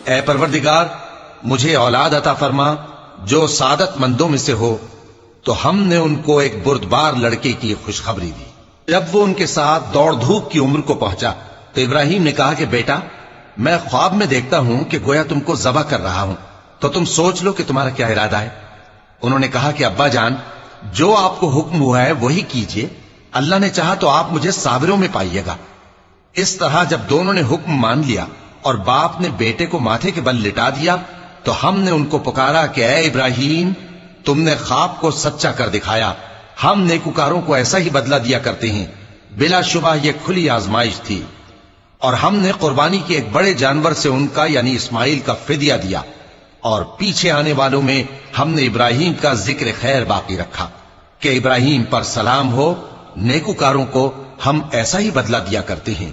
اے پروردگار مجھے اولاد عطا فرما جو سعادت مندوں میں سے ہو، تو ہم نے ان کو ایک بردبار لڑکے کی خوشخبری دی۔ جب وہ ان کے ساتھ دوڑ دھوپ کی عمر کو پہنچا تو ابراہیم نے کہا کہ بیٹا، میں خواب میں دیکھتا ہوں کہ گویا تم کو ذبح کر رہا ہوں، تو تم سوچ لو کہ تمہارا کیا ارادہ ہے۔ انہوں نے کہا کہ ابا جان، جو آپ کو حکم ہوا ہے وہی کیجئے، اللہ نے چاہا تو آپ مجھے صابروں میں پائیے گا۔ اس طرح جب دونوں نے حکم مان لیا اور باپ نے بیٹے کو ماتھے کے بل لٹا دیا تو ہم نے ان کو پکارا کہ اے ابراہیم، تم نے خواب کو سچا کر دکھایا، ہم نیکوکاروں کو ایسا ہی بدلہ دیا کرتے ہیں، بلا شبہ یہ کھلی آزمائش تھی۔ اور ہم نے قربانی کے ایک بڑے جانور سے ان کا یعنی اسماعیل کا فدیہ دیا، اور پیچھے آنے والوں میں ہم نے ابراہیم کا ذکر خیر باقی رکھا کہ ابراہیم پر سلام ہو، نیکوکاروں کو ہم ایسا ہی بدلہ دیا کرتے ہیں۔